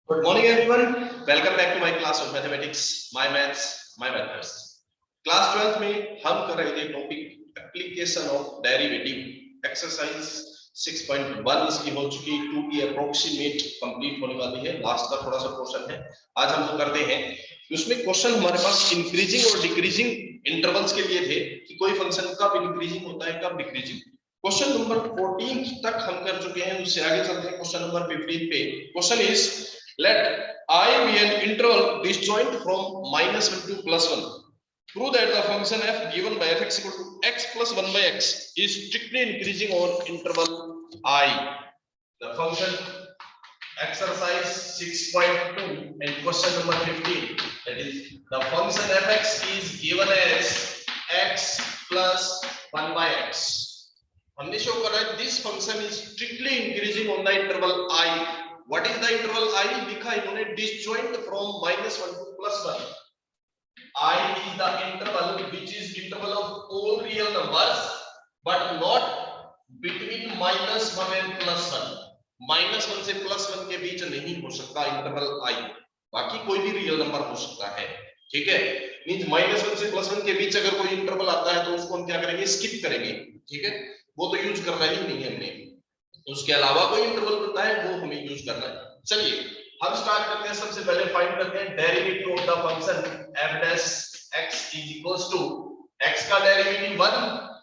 Good morning, everyone. Welcome back to my class of mathematics, my maths, my methods. Class 12th में हम कर रहे थे topic application of derivative exercise 6.1 इसकी हो चुकी 2 की अप्रोक्सीमेट कंप्लीट होने वाली है। लास्ट का थोड़ा सा क्वेश्चन है, आज हम वो करते हैं। उसमें क्वेश्चन हमारे पास इंक्रीजिंग और डिक्रीजिंग इंटरवल्स के लिए थे कि कोई फंक्शन कब इंक्रीजिंग होता है कब डिक्रीजिंग। क्वेश्चन नंबर 14 तक हम कर चुके हैं, उससे आगे चलते हैं क्वेश्चन नंबर 15 पे। Question is let I be an interval disjoint from -1 to +1. Prove that the function f given by fx equal to x plus 1 by x is strictly increasing on interval I. The function exercise 6.2 and question number 15, that is the function fx is given as x plus 1 by x. हमने show करा है this function is strictly increasing on the interval I. What is the interval I? लिखा इन्होंने disjoint from -1 to +1. I is the interval which is interval of all real numbers but not between -1 and +1. -1 से +1 के बीच नहीं हो सकता interval I, बाकी कोई भी रियल नंबर हो सकता है। ठीक है, मींस -1 से +1 के बीच अगर कोई इंटरवल आता है तो उसको हम क्या करेंगे, स्किप करेंगे। ठीक है, वो तो यूज करना ही नहीं है हमने, उसके अलावा कोई इंटरवल होता है वो हमें यूज करना है। चलिए हम स्टार्ट करते हैं। सबसे पहले फाइंड करते हैं derivative of the function f dash x is equals to x का डेरिवेटिव 1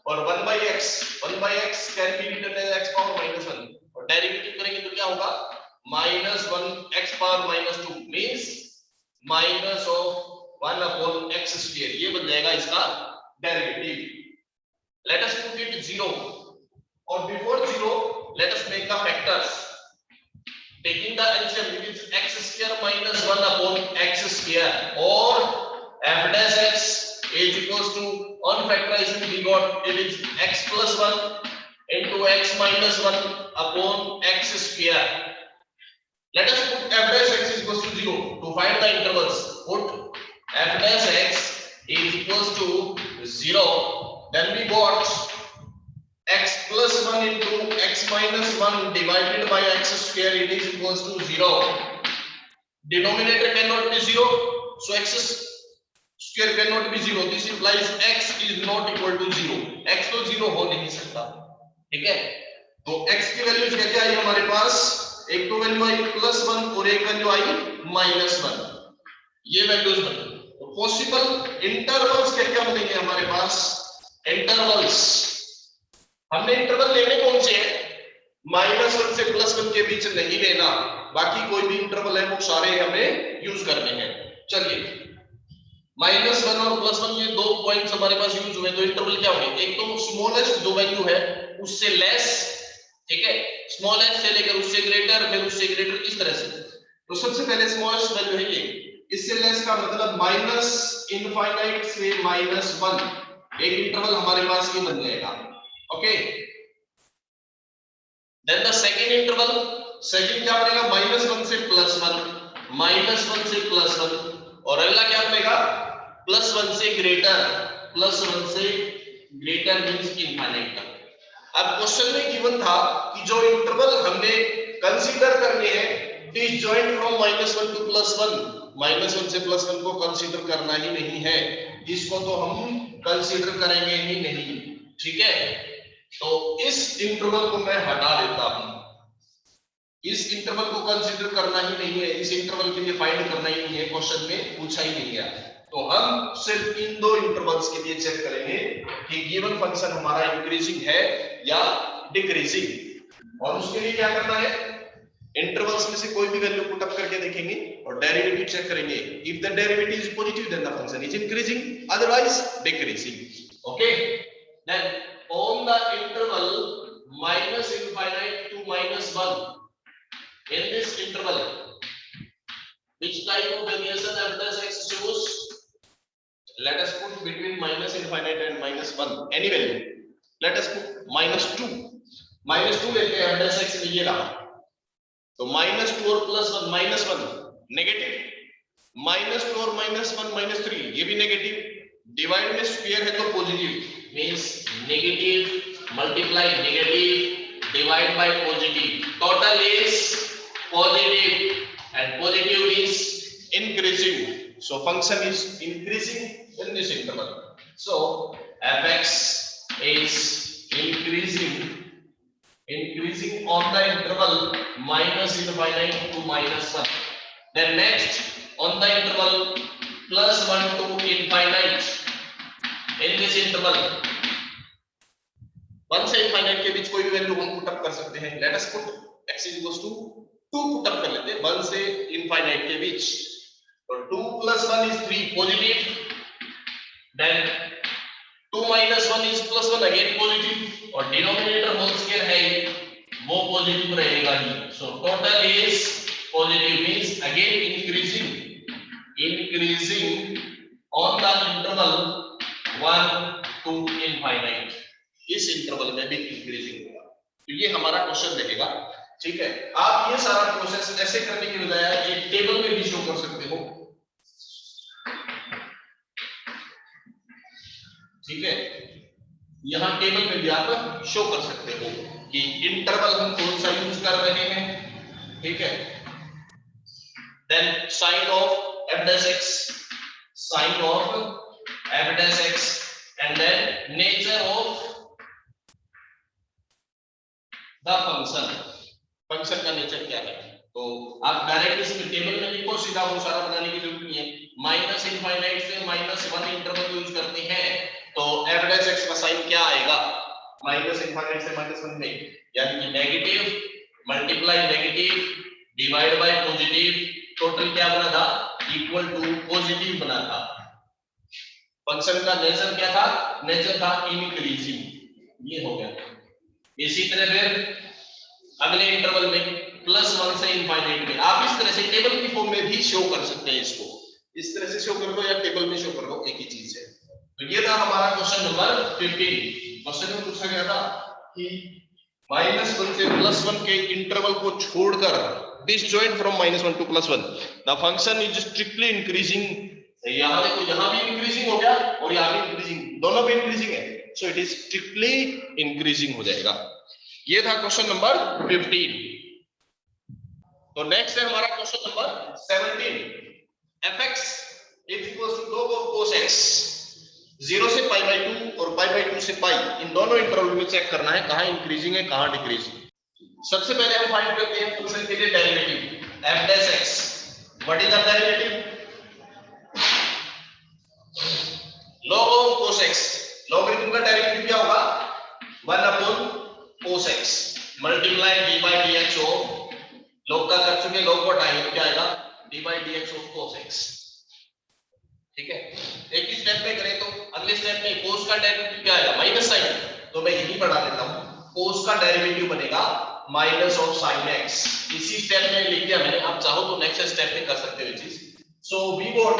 और 1 by x can be written as x power -1 और डेरिवेटिव करेंगे तो क्या होगा, -1 x power -2 means minus of 1 upon x square, ये बन जाएगा इसका derivative. Let us put it 0 और before 0 let us make the factors taking the LCM, which is x square minus 1 upon x square, or f dash x is equals to, on factorization we got it is x plus 1 into x minus 1 upon x square. Let us put f dash x is equals to 0 to find the intervals. Put f dash x is equals to 0, then we got x plus 1 into x minus 1 divided by x square, it is equals to 0. Denominator cannot be 0, so x square cannot be 0. This implies x is not equal to 0. x तो 0 हो नहीं सकता। ठीक है, तो x की values क्या क्या आई हमारे पास, एक तो वैल्यू आई +1 और एक वैल्यू आई -1, ये वैल्यूज बनी। तो पॉसिबल इंटरवल्स क्या क्या बनेंगे हमारे पास, इंटरवल्स हमने इंटरवल लेने कौन से हैं, -1 से +1 के बीच नहीं लेना, बाकी कोई भी इंटरवल है वो सारे हमें यूज करने हैं। चलिए -1 और +1 ये दो पॉइंट्स हमारे पास यूज हुए, तो इंटरवल क्या होंगे, एक तो स्मॉलेस्ट जो वैल्यू है उससे लेस, ठीक है, स्मॉलेस्ट से लेकर उससे ग्रेटर, फिर उससे ग्रेटर, इस तरह से। तो सबसे पहले स्मॉलेस्ट वैल्यू है ये, इससे लेस का मतलब -∞ से -1, एक इंटरवल हमारे पास ये बन जाएगा। Okay, then the second interval, second क्या बनेगा, -1 से +1, -1 से +1, और अगला क्या बनेगा, +1 से ग्रेटर, +1 से ग्रेटर मींस इनफाइनाइट तक। अब क्वेश्चन में गिवन था कि जो इंटरवल हमने कंसीडर करने हैं डिसजॉइंट फ्रॉम -1 टू +1, -1 से +1 को कंसीडर करना ही नहीं है, इसको तो हम कंसीडर करेंगे ही नहीं। ठीक है, तो इस इंटरवल को मैं हटा देता हूं, इस इंटरवल को कंसीडर करना ही नहीं है, इस इंटरवल के लिए फाइंड करना ही नहीं है, क्वेश्चन में पूछा ही नहीं है। तो हम सिर्फ इन दो इंटरवल्स के लिए चेक करेंगे कि गिवन फंक्शन हमारा इंक्रीजिंग है या डिक्रीजिंग, और उसके लिए क्या करना है, इंटरवल्स में से कोई भी वैल्यू पुट अप करके देखेंगे और डेरिवेटिव चेक करेंगे। If the derivative is positive then the function is increasing, otherwise decreasing. Okay, then on the interval -∞ to -1, in this interval which type of variation f dash x shows, let us put between -∞ and -1 any value, let us put -2 लेते हैं, f dash x में ये रहा, तो -2 और +1 -1 negative, -2 और -1 -3 ये भी नेगेटिव, डिवाइड में स्क्वायर है तो positive, means negative multiply negative divide by positive, total is positive, and positive means increasing. So function is increasing in this interval. So fx is increasing on the interval minus infinite to minus 1. Then next on the interval plus 1 to infinite. In this interval 1 से infinite के बीच कोई भी value हम put up कर सकते हैं. Let us put x is equals to 2 put up कर लेते हैं 1 से infinite के बीच. तो 2 plus 1 is 3 positive. Then 2 minus 1 is plus 1 again positive. और denominator whole square है वो positive रहेगा ही. So total is positive means again increasing on the interval 1 to infinite. इस इंटरवल में भी इंक्रीजिंग होगा. तो ये हमारा क्वेश्चन रहेगा. ठीक है, आप ये सारा प्रोसेस ऐसे करने की बजाय एक टेबल में भी शो कर सकते हो. ठीक है, यहां टेबल में भी आप शो कर सकते हो कि इंटरवल हम कौन सा यूज कर रहे हैं. ठीक है, then sign of f dash x and then nature of the function का नेचर क्या है. तो आप डायरेक्ट इसमें टेबल में लिखो, सीधा वो सारा बनाने की जरूरत नहीं है. माइनस इनफाइनाइट से -1 इंटरवल यूज करते हैं तो f dash x का साइन क्या आएगा माइनस इनफाइनाइट से -1 में, यानी कि negative multiply negative divide by positive. Total क्या बना था इक्वल टू पॉजिटिव बना था. फंक्शन का नेचर क्या था, नेचर था इंक्रीजिंग. ये हो गया. इसी तरह फिर अगले इंटरवल में +1 से इनफाइनाइट में आप इस तरह से टेबल की फॉर्म में भी शो कर सकते हैं. इसको इस तरह से शो कर दो या टेबल में शो कर दो, एक ही चीज है. तो ये था हमारा क्वेश्चन नंबर 15. क्वेश्चन में पूछा गया था कि -1 से +1 के इंटरवल को छोड़कर disjoint from -1 to +1 the function is strictly increasing. यहां देखो, यहां भी इंक्रीजिंग हो गया और यहां भी इंक्रीजिंग, दोनों भी इंक्रीजिंग है. So it is strictly increasing हो जाएगा. ये था क्वेश्चन नंबर 15. तो नेक्स्ट है हमारा question number 17. fx is equals to log of cos x 0 से π/2 और π/2 से π, इन दोनों इंटरवल में चेक करना है कहां इंक्रीजिंग है कहां डिक्रीजिंग. सबसे पहले हम फाइंड करते हैं फंक्शन के लिए derivative f dash x. What is the derivative log of cos x. Logarithm का डेरिवेटिव क्या होगा 1 upon cos x multiply d by dx of log का कर चुके log को हटाएंगे तो क्या आएगा d by dx of cos x. ठीक है, एक ही स्टेप में करें तो अगले स्टेप में cos का डेरिवेटिव क्या आएगा माइनस साइन. तो मैं यही बढ़ा देता हूं, cos का डेरिवेटिव बनेगा माइनस ऑफ sin x. इसी स्टेप में लिख दिया मैंने, आप चाहो तो नेक्स्ट स्टेप में कर सकते हो ये चीज. So we got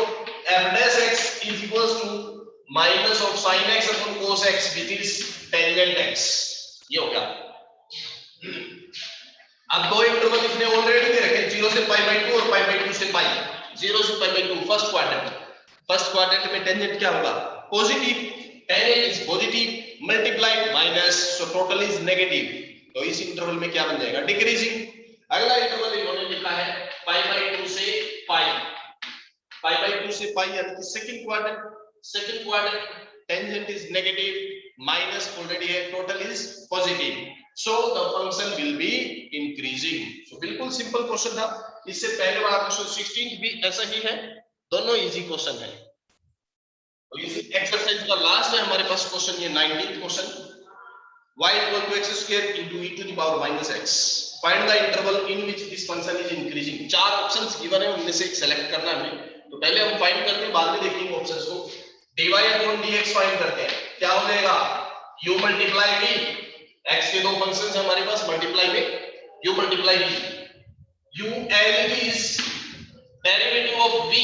f dash x is equals to minus of sin x upon cos x which is tangent x. ये हो गया. अब दो इंटरवल इसने ऑलरेडी दे रखे 0 से π/2 और π/2 से π. 0 से π/2 फर्स्ट क्वाड्रेंट में टेंजेंट क्या होगा positive. tan is positive multiply minus, so total is negative. तो इस इंटरवल में क्या बन जाएगा डिक्रीजिंग. अगला इंटरवल इन्होंने लिखा है π/2 से π. π/2 से π यानी कि second quadrant tangent is negative minus already है, total is positive. So the function will be increasing. So बिल्कुल सिंपल क्वेश्चन था. इससे पहले वाला क्वेश्चन 16 भी ऐसा ही है, दोनों इजी क्वेश्चन है. तो इस एक्सरसाइज का लास्ट है हमारे पास क्वेश्चन, ये 19th question. y equal to x square into e to the power minus x. Find the interval in which this function is increasing. चार ऑप्शंस गिवन है, उनमें से एक सेलेक्ट करना है हमें. तो पहले हम फाइंड करते हैं, बाद में देखेंगे ऑप्शंस को. dy upon dx फाइंड करते हैं. क्या हो जाएगा u मल्टीप्लाई v. x के दो फंक्शंस हैं हमारे पास, मल्टीप्लाई में u multiply v. u and v is derivative of v.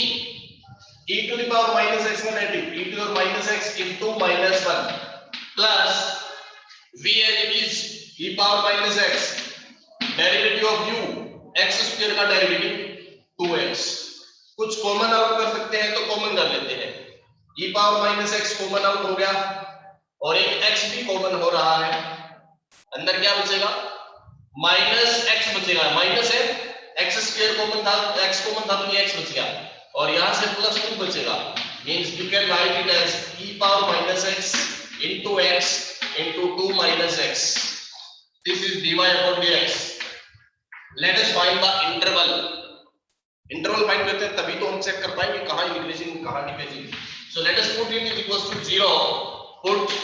e to the power minus x का derivative e to the power minus x into minus 1 plus v as it is e power minus x derivative of u x square का derivative 2x. कुछ common out कर सकते हैं तो common कर लेते हैं. e power minus x common out हो गया और एक x भी कॉमन हो रहा है. अंदर क्या बचेगा माइनस x बचेगा. माइनस है x स्क्वायर कॉमन था, x कॉमन था तो ये x बच गया और यहां से +2 बचेगा, means you can write it as e power -x into x into 2 - x. This is dy upon dx. Let us find the interval. Interval find करते हैं तभी तो हम चेक कर पाएंगे कहां इंक्रीजिंग कहां decreasing. So let us put it is equals to 0. Put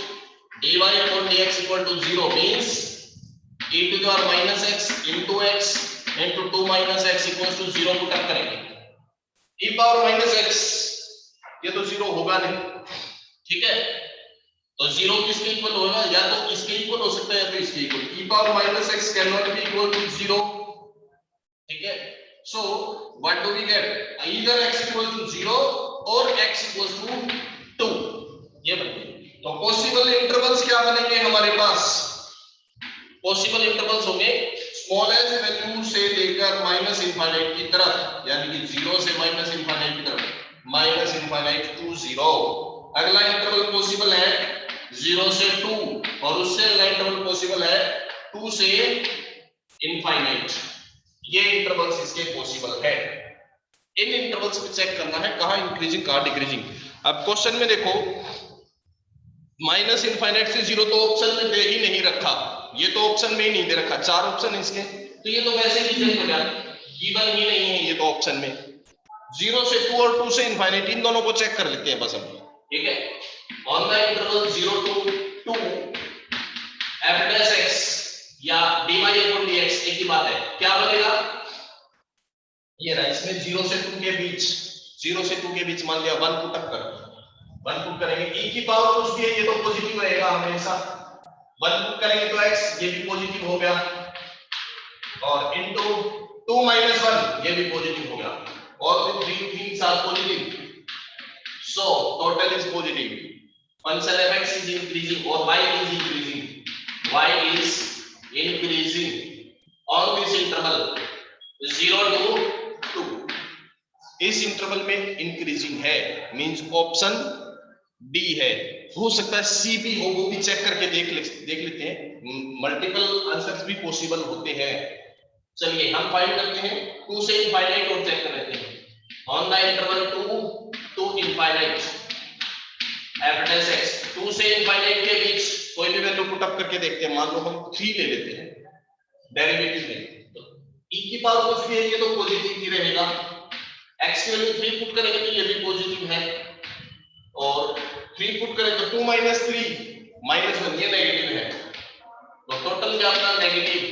dy upon dx equal to 0 means e to the power -x into x into 2 - x equals to 0 put up करेंगे. e power -x ये तो 0 होगा नहीं, ठीक है, तो 0 किसके equal होगा, या तो इसके इक्वल हो सकता है या तो इसके equal. e power -x can not be equal to 0. ठीक है, so what do we get, either x equal to 0 or x equals to 2. ये बनेंगे. तो पॉसिबल इंटरवल्स क्या बनेंगे हमारे पास? पॉसिबल इंटरवल्स होंगे स्मॉलेस्ट वैल्यू से लेकर -∞ की तरफ, यानी कि 0 से -∞ की तरफ, -∞ टू 0. अगला इंटरवल पॉसिबल है 0 से 2 और उससे अगला इंटरवल पॉसिबल है 2 से इनफाइनाइट. ये इंटरवल्स इसके पॉसिबल है. इन इंटरवल्स पे चेक करना है कहां इंक्रीजिंग कहां डिक्रीजिंग. अब क्वेश्चन में देखो -∞ से 0 तो ऑप्शन में दे ही नहीं रखा, ये तो ऑप्शन में ही नहीं दे रखा, 4 ऑप्शन है इसके, तो ये तो वैसे ही चेक हो जाता, गिवन ही नहीं है ये तो ऑप्शन में. 0 से 2 और 2 से इनफाइनाइट इन दोनों को चेक कर लेते हैं बस हम. ठीक है, on the interval 0 to 2 f dash x या dy upon dx एक ही बात है, क्या बनेगा, ये रहा इसमें 0 से 2 के बीच, 0 से 2 के बीच मान लिया 1 पुट अप कर, 1 पुट करेंगे e की पावर कुछ भी है ये तो पॉजिटिव रहेगा हमेशा. 1 पुट करेंगे तो x ये भी पॉजिटिव हो गया और इनटू 2 - 1 ये भी पॉजिटिव हो गया. All the three things are positive, so total is positive. function f x is increasing or y is increasing, y is increasing on this interval 0 to 2. इस इंटरवल में इंक्रीजिंग है, मींस ऑप्शन डी है. हो सकता है सी भी हो, वो भी चेक करके देख लेते हैं. मल्टीपल आंसर्स भी पॉसिबल होते हैं. चलिए हम फाइंड करते हैं 2 से इनफाइनाइट और चेक कर लेते हैं. On the interval 2 to infinite f dash x, 2 से इनफाइनाइट के बीच कोई भी वैल्यू पुट अप करके देखते हैं. मान लो हम 3 ले लेते हैं डेरिवेटिव में, तो e की पावर कुछ भी है ये तो पॉजिटिव ही रहेगा, x की वैल्यू 3 पुट करेंगे तो ये भी पॉजिटिव है और 3 पुट करें तो 2 - 3 -1 ये नेगेटिव है. तो टोटल क्या होगा, नेगेटिव.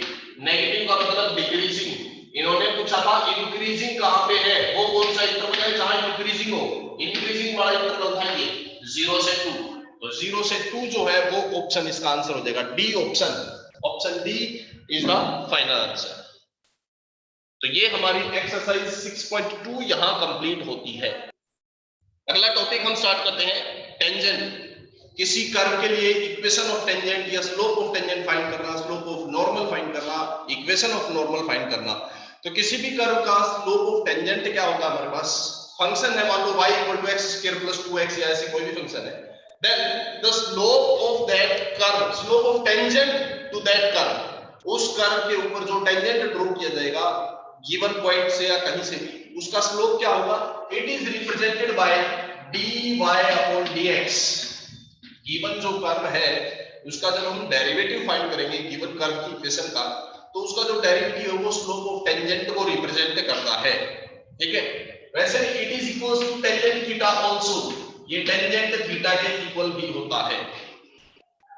नेगेटिव का मतलब डिक्रीजिंग. इन्होंने पूछा था इंक्रीजिंग कहां पे है, वो कौन सा इंटरवल है जहां इंक्रीजिंग हो. इंक्रीजिंग वाला इंटरवल था ये 0 से 2. तो 0 से 2 जो है वो ऑप्शन इसका आंसर हो जाएगा D option. Option D is the final answer. तो ये हमारी एक्सरसाइज 6.2 यहां कंप्लीट होती है. अगला टॉपिक हम स्टार्ट करते हैं टेंजेंट. किसी कर्व के लिए इक्वेशन ऑफ टेंजेंट या स्लोप ऑफ टेंजेंट फाइंड करना, स्लोप ऑफ नॉर्मल फाइंड करना, इक्वेशन ऑफ नॉर्मल फाइंड करना. तो किसी भी कर्व का स्लोप ऑफ टेंजेंट क्या होता है, हमारे पास फंक्शन है, मान लो y = x² + 2x या ऐसे कोई भी फंक्शन है. Then the slope of that curve, slope of tangent to that curve, उस कर्व के ऊपर जो टेंजेंट ड्रॉ किया जाएगा गिवन पॉइंट से या कहीं से भी, उसका स्लोप क्या होगा. It is represented by dy upon dx. Given जो कर्व है उसका जब हम डेरिवेटिव फाइंड करेंगे गिवन कर्व की इक्वेशन का, तो उसका जो डेरिवेटिव है वो स्लोप ऑफ टेंजेंट को रिप्रेजेंट करता है. ठीक है, वैसे it is equals to tangent theta also, ये टेंजेंट थीटा के इक्वल भी होता है.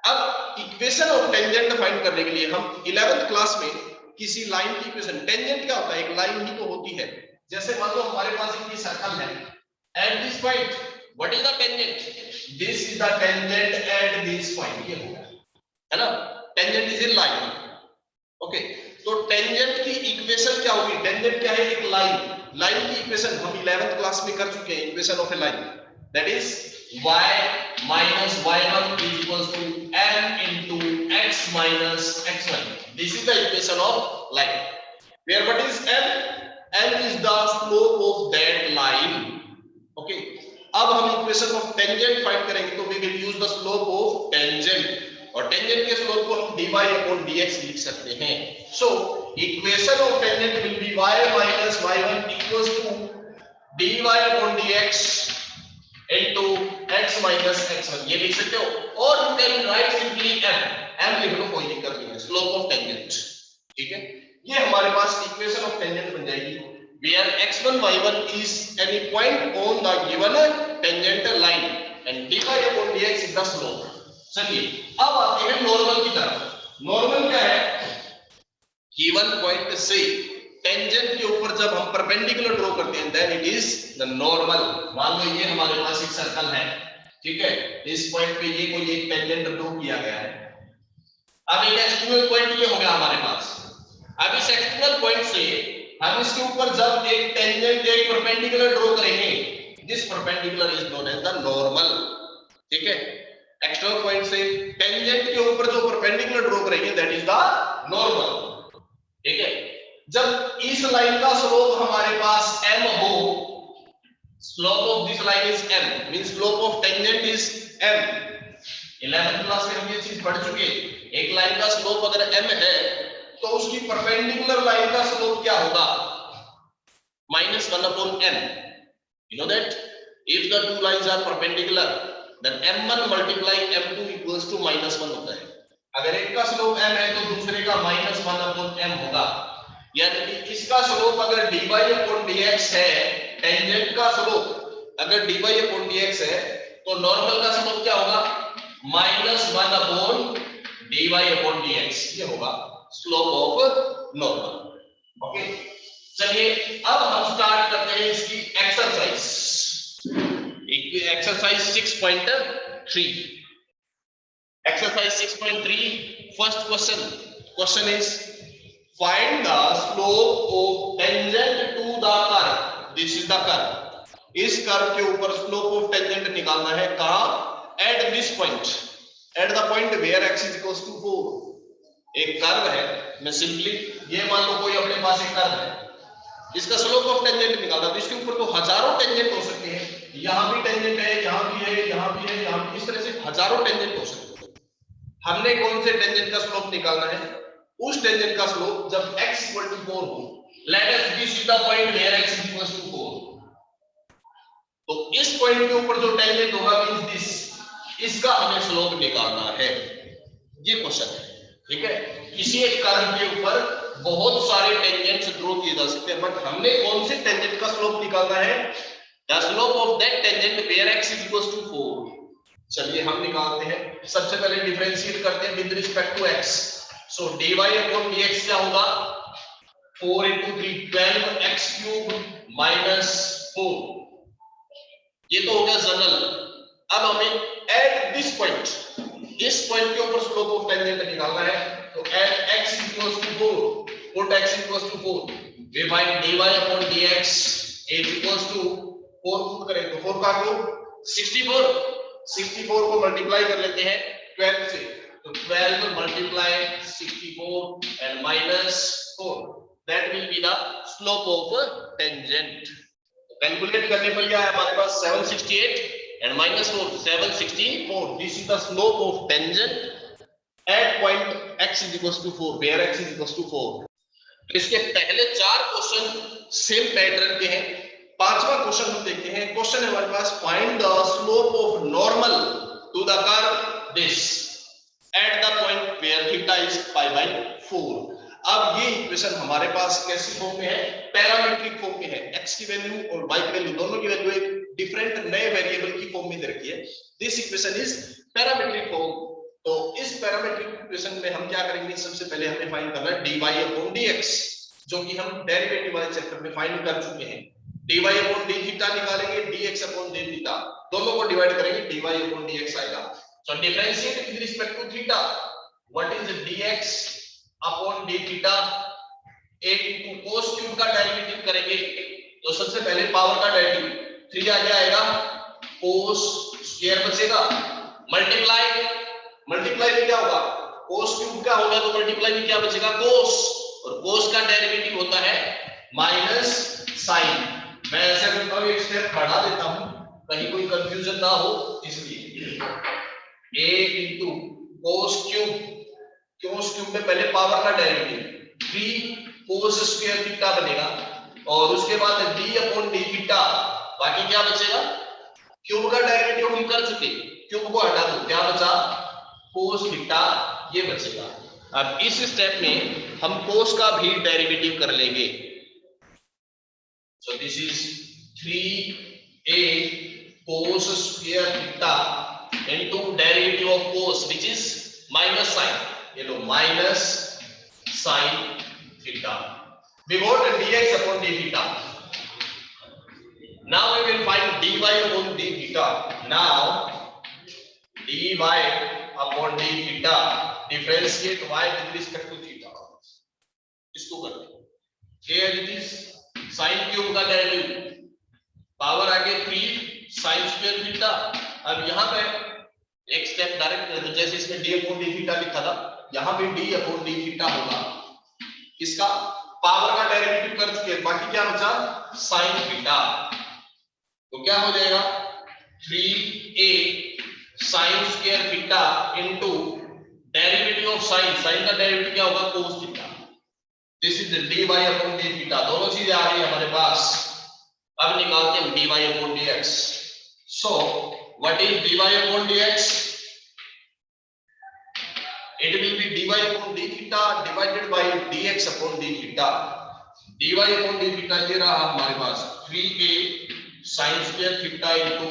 अब इक्वेशन ऑफ टेंजेंट फाइंड करने के लिए हम 11th क्लास में किसी लाइन की इक्वेशन, टेंजेंट क्या होता है, एक लाइन ही तो होती है. जैसे मान लो हमारे पास एक सर्कल है, at this point what is the tangent, this is the tangent at this point, ये हो गया है ना. Tangent is in line. Okay, तो टेंजेंट की इक्वेशन क्या होगी, टेंजेंट क्या है, एक लाइन. लाइन की इक्वेशन हम 11th क्लास में कर चुके हैं. Equation of A line that is y minus y1 is equals to m into x minus x1. This is the equation of line. Where what is m? M is the slope of that line. Okay. अब हम equation of tangent find करेंगे तो we will use the slope of tangent. और tangent के slope को हम dy upon dx लिख सकते हैं. So equation of tangent will B y minus y1 equals to dy upon dx into x minus x1, ये लिख सकते हो, और you can write simply m लिख लो, कोई दिक्कत नहीं है, स्लोप ऑफ टेंजेंट, ठीक है। ये हमारे पास इक्वेशन ऑफ टेंजेंट बन जाएगी, where x1 y1 is any point on the given tangent line and dy upon dx is the slope। चलिए अब आते हैं नॉर्मल की तरफ। नॉर्मल क्या है, गिवन पॉइंट से टेंजेंट के ऊपर जब हम परपेंडिकुलर ड्रॉ करते हैं then it is the normal. मान लो ये हमारे पास एक सर्कल है, ठीक है, इस पॉइंट पे ये कोई एक टेंजेंट ड्रॉ किया गया है। अब एक एक्सटर्नल पॉइंट ये हो गया हमारे पास। अब इस एक्सटर्नल पॉइंट से हम इसके ऊपर जब एक टेंजेंट एक परपेंडिकुलर ड्रॉ करेंगे, this perpendicular is known as the normal, ठीक है। एक्सटर्नल पॉइंट से टेंजेंट के ऊपर जो परपेंडिकुलर ड्रॉ करेंगे दैट इज द नॉर्मल, ठीक है। जब इस लाइन का स्लोप हमारे पास m हो, slope of this line is m, means slope of tangent is m। 11th class में हम ये चीज पढ़ चुके, एक लाइन का स्लोप अगर m है तो उसकी परपेंडिकुलर लाइन का स्लोप क्या होगा, -1/m। you know that if the two lines are perpendicular then m1 multiply m2 equals to -1 होता है। अगर एक का स्लोप m है तो दूसरे का -1/m होगा, यानी कि इसका स्लोप अगर dy upon dx है, टेंजेंट का स्लोप अगर dy upon dx है तो नॉर्मल का स्लोप क्या होगा, -1/dy upon dx, ये होगा स्लोप ऑफ नॉर्मल। ओके, चलिए अब हम स्टार्ट करते हैं इसकी exercise. Exercise 6.3। Exercise 6.3 first question is find the slope of tangent to the curve, this is the curve। इस कर्व के ऊपर स्लोप ऑफ टेंजेंट निकालना है, कहां, at this point, at the point where x is equals to 4। एक curve है, मैं simply ये मान लो कोई अपने पास एक कर्व है, इसका स्लोप ऑफ टेंजेंट निकालना, तो इसके ऊपर तो हजारों टेंजेंट हो सकते हैं, यहां भी टेंजेंट है, यहां भी है, यहां भी है, यहां भी, इस तरह से हजारों टेंजेंट हो सकते हैं। हमने कौन से टेंजेंट का स्लोप निकालना है, उस टेंजेंट का स्लोप जब x इक्वल टू 4 हो। Let us this is the point where x equal to 4। तो इस पॉइंट के ऊपर जो टेंजेंट होगा मींस दिस, इसका हमें स्लोप निकालना है, ये क्वेश्चन है, ठीक है। किसी एक कर्व के ऊपर बहुत सारे टेंजेंट्स ड्रॉ किए जा सकते हैं, बट हमने कौन से टेंजेंट का स्लोप निकालना है, the slope of that tangent where x equal to 4। चलिए हम निकालते हैं, सबसे पहले डिफरेंशिएट करते हैं with respect to x। So dy upon dx क्या होगा, 4 into 3 12x cube minus 4, ये तो हो गया जनरल। अब हमें at this point, इस पॉइंट के ऊपर स्लोप ऑफ टेंजेंट निकालना है, तो at x equals to 4, put x equals to 4, we find dy upon dx is equals to 4 put करें तो 4 का क्यूब 64 को मल्टीप्लाई कर लेते हैं 12 से, तो 12 multiply 64 and minus 4, that will be the slope of tangent। Calculate करने पर क्या है हमारे पास, 768 and minus 4 764, this is the slope of tangent at point x is equals to 4 where x is equals to 4। तो इसके पहले 4 क्वेश्चन सेम पैटर्न के हैं। पांचवा क्वेश्चन हम देखते हैं, क्वेश्चन है हमारे पास find the slope of normal to the curve this at the point where theta is pi by 4। अब ये इक्वेशन हमारे पास कैसी फॉर्म में है, पैरामीट्रिक फॉर्म में है, x की वैल्यू और y की वैल्यू दोनों की वैल्यू एक डिफरेंट नए वेरिएबल की फॉर्म में दे रखी है। This equation is parametric form. तो इस पैरामीट्रिक इक्वेशन में हम क्या करेंगे, सबसे पहले हमें फाइंड करना है dy upon dx, जो कि हम डेरिवेटिव वाले चैप्टर में फाइंड कर चुके हैं। dy upon d थीटा निकालेंगे, dx upon d थीटा, दोनों को डिवाइड करेंगे, dy upon dx आएगा। So differentiate with respect to theta. What is dx upon d theta? 8 into cos cube का डेरिवेटिव करेंगे, तो सबसे पहले पावर का डेरिवेटिव 3 आगे आएगा, cos स्क्वायर बचेगा, मल्टीप्लाई में क्या होगा, cos क्यूब का होगा तो मल्टीप्लाई में क्या बचेगा, cos, और cos का डेरिवेटिव होता है माइनस साइन। मैं ऐसे करता हूं, एक स्टेप बढ़ा देता हूं कहीं कोई कंफ्यूजन ना हो, इसलिए a into cos क्यूब में पहले पावर का डेरिवेटिव 3 cos स्क्वायर थीटा बनेगा और उसके बाद d अपॉन d थीटा, बाकी क्या बचेगा, क्यूब का डेरिवेटिव हम कर चुके, क्यूब को हटा दो, क्या बचा, cos थीटा, ये बचेगा। अब इस स्टेप में हम cos का भी डेरिवेटिव कर लेंगे। So this is 3a cos square theta into derivative of cos, which is minus sin, ये लो minus sin theta. We got dx upon d theta. Now we will find dy upon d theta. Now dy upon d theta, differentiate y with respect to theta. इसको करते हैं। Here it is sin cube का derivative, power आगे 3 sin square theta. अब यहाँ पे एक step direct, जैसे इसमें d अपॉन d थीटा लिखा था, यहाँ पे d अपॉन d थीटा होगा, इसका पावर का डेरिवेटिव कर चुके, बाकी क्या बचा, sin थीटा। तो क्या हो जाएगा, 3a sin square theta into derivative of sin, sin का डेरिवेटिव क्या होगा, cos theta. This is dy upon d theta, दोनों चीजें आ रही है हमारे पास। अब निकालते हैं dy upon dx। So what is dy upon dx, it will be dy upon d theta divided by dx upon d theta। dy upon d theta ये रहा हमारे पास 3a sin square theta into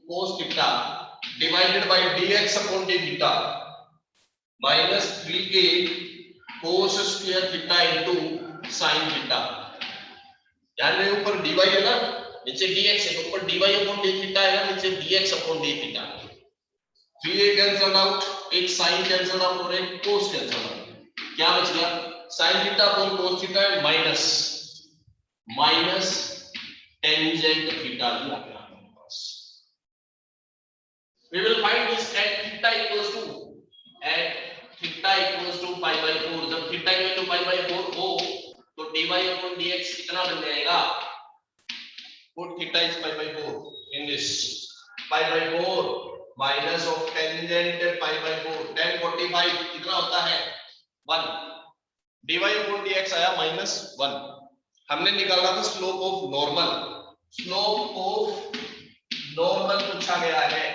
cos theta divided by dx upon d theta minus 3a cos square theta into sin theta। ध्यान रहे ऊपर dy है ना, नीचे dx है, तो ऊपर dy upon d theta है ना, नीचे dx upon d theta। 3a cancel out, एक sin कैंसल आउट और एक cos कैंसल आउट, क्या बच गया, sin theta upon cos theta minus minus tangent theta ही आ गया हमारे पास। We will find this at theta equals to pi by 4। जब थीटा की वैल्यू pi by 4 हो तो dy upon dx कितना बन जाएगा, put theta is pi by 4 in this, pi by 4 minus of tangent pi by 4, tan 45 कितना होता है, 1। dy upon dx आया -1। हमने निकाला था slope of normal, slope of normal पूछा गया है।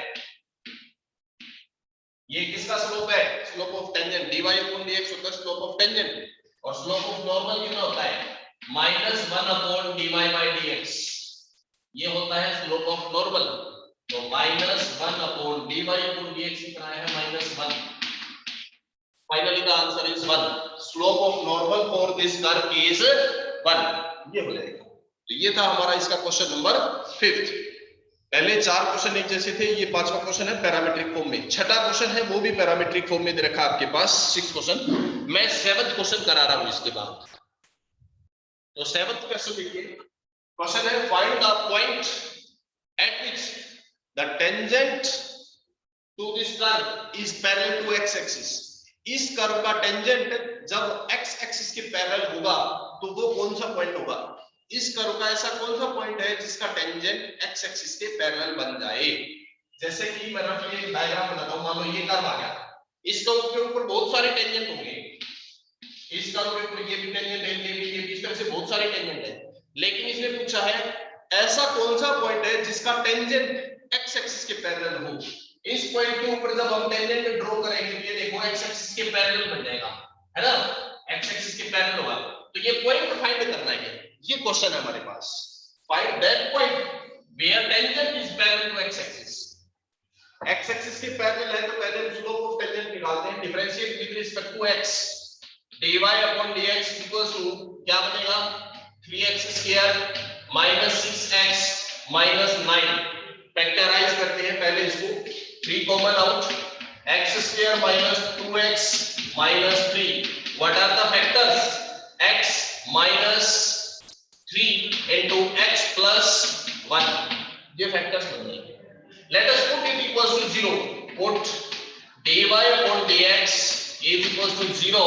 ये किसका स्लोप है, slope of tangent, dy upon dx होता है स्लोप ऑफ टेंजेंट, और स्लोप ऑफ नॉर्मल कितना होता है, -1 अपॉन dy by dx, ये होता है स्लोप ऑफ नॉर्मल। तो -1 अपॉन dy upon dx कितना है, -1। Finally the answer is 1। Slope of normal for this curve is 1, ये हो जाएगा। तो ये था हमारा इसका क्वेश्चन नंबर 5। पहले 4 क्वेश्चन एक जैसे थे, ये 5वां क्वेश्चन है पैरामीट्रिक फॉर्म में। छठा क्वेश्चन है वो भी पैरामीट्रिक फॉर्म में दे रखा आपके पास 6 क्वेश्चन। मैं 7th क्वेश्चन करा रहा हूं इसके बाद। तो 7th क्वेश्चन देखिए, क्वेश्चन है find the point at which the tangent to this curve is parallel to x axis. इस कर्व का टेंजेंट जब x एक्सिस के पैरेलल होगा तो वो कौन सा पॉइंट होगा, इस कर्व का ऐसा कौन सा पॉइंट है जिसका टेंजेंट x एक्सिस के पैरेलल बन जाए। जैसे कि मैं रफली एक डायग्राम बनाता हूं, मान लो ये कर्व आ गया, इस कर्व के ऊपर बहुत सारे टेंजेंट होंगे, इस कर्व के ऊपर ये भी टेंजेंट है, ये भी, ये भी, इस तरह से बहुत सारे टेंजेंट है। लेकिन इसने पूछा है ऐसा कौन सा पॉइंट है जिसका टेंजेंट x एक्सिस के पैरेलल हो। इस पॉइंट के ऊपर जब हम टेंजेंट ड्रॉ करेंगे तो ये देखो x एक्सिस के पैरेलल बन जाएगा, है ना, x एक्सिस के पैरेलल होगा। तो ये पॉइंट फाइंड करना है, ये क्वेश्चन है हमारे पास। Find that point where tangent is parallel to x axis. x axis के पैरेलल है तो पहले स्लोप ऑफ टेंजेंट निकालते हैं, differentiate with respect to x। dy upon dx equals to क्या बनेगा, 3x square minus 6x minus 9। Factorise करते हैं पहले इसको, 3 common out, x square minus 2x minus 3। What are the factors? x minus 3 into x plus 1, ये factors बन जाएंगे। Let us put it equals to 0. Put dy upon dx is equals to 0।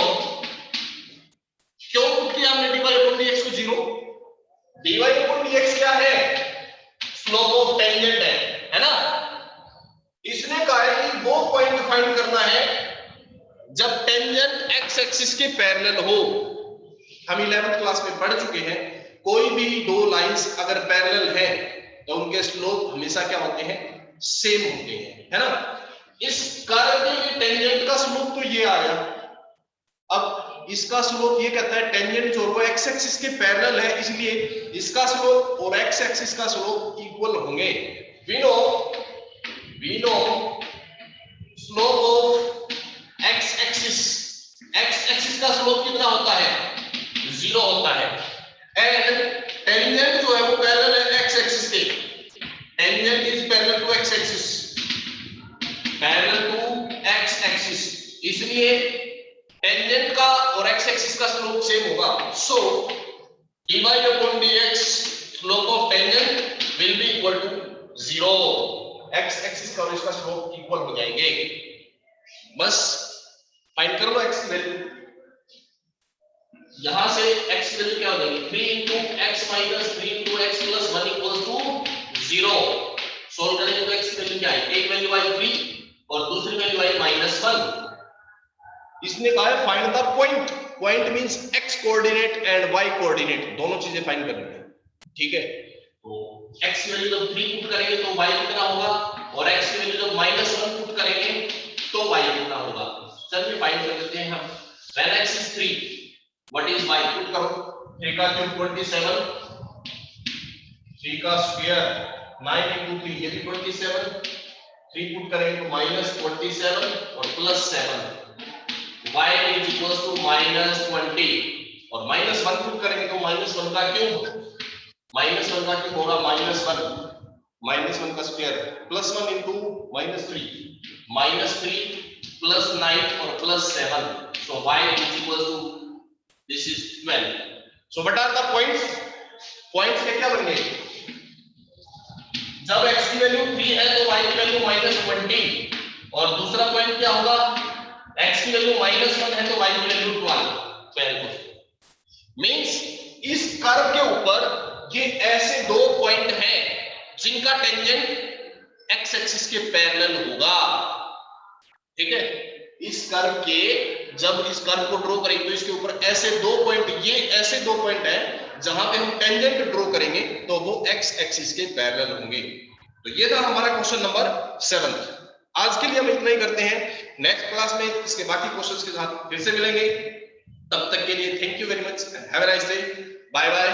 क्यों put किया हमने dy upon dx को 0? dy upon dx क्या है, slope of tangent है ना। इसने कहा है कि वो पॉइंट फाइंड करना है जब टेंजेंट x एक्सिस के पैरेलल हो। हम 11th क्लास में पढ़ चुके हैं, कोई भी दो लाइंस अगर पैरेलल है तो उनके स्लोप हमेशा क्या होते हैं, सेम होते हैं, है ना। इस कर्व के लिए टेंजेंट का स्लोप तो ये आया, अब इसका स्लोप ये कहता है टेंजेंट जो वो एक्स एक्सिस के पैरेलल है, इसलिए इसका स्लोप और एक्स एक्सिस का स्लोप इक्वल होंगे। We know slope of x axis का स्लोप कितना होता है, 0 होता है। एंड टेंजेंट जो है वो पैरेलल है एक्स एक्सिस के, tangent is parallel to x axis, parallel to x axis, इसलिए टेंजेंट का और एक्स एक्सिस का स्लोप सेम होगा। So dy upon dx slope of tangent will be equal to 0, x axis का और इसका स्लोप इक्वल हो जाएंगे। बस फाइंड कर लो एक्स की वैल्यू, यहां से x की वैल्यू क्या हो जाएगी, 3 into x minus 3 into x plus 1 equals to 0। Solve करेंगे तो x की वैल्यू क्या आएगी, एक वैल्यू आई 3 और दूसरी वैल्यू आई -1। इसने कहा है find the point, point means x coordinate and y coordinate, दोनों चीजें फाइंड करनी है, ठीक है। तो x की वैल्यू जब 3 पुट करेंगे तो y कितना होगा, और x की वैल्यू जब -1 पुट करेंगे तो y कितना होगा। चलिए फाइंड कर लेते हैं हम। when x is 3 what is y, put करो, 3 का क्यूब 27, 3 का स्क्वायर 9 into 3 ये भी 27, 3 पुट करेंगे तो -27 और +7, y is equals to -20 और -1 पुट करेंगे तो -1 का क्यूब, -1 का क्यूब होगा -1 का स्क्वायर +1 into -3 +9 और +7, so y is equals to this is 12। so what are the points के क्या बन गए, जब x की वैल्यू 3 है तो y की वैल्यू -20 और दूसरा पॉइंट क्या होगा, x की वैल्यू -1 है तो y की वैल्यू 12 मींस इस कर्व के ऊपर ये ऐसे दो पॉइंट हैं जिनका टेंजेंट x एक्सिस के पैरेलल होगा, ठीक है। इस कर्व के जब इस कर्व को ड्रॉ करेंगे तो इसके ऊपर ऐसे दो पॉइंट, ये ऐसे दो पॉइंट हैं जहां पे हम टेंजेंट ड्रॉ करेंगे तो वो x एक्सिस के पैरेलल होंगे। तो ये था हमारा क्वेश्चन नंबर 7। आज के लिए हम इतना ही करते हैं, नेक्स्ट क्लास में इसके बाकी क्वेश्चंस के साथ फिर से मिलेंगे। तब तक के लिए thank you very much, have a nice day, bye bye.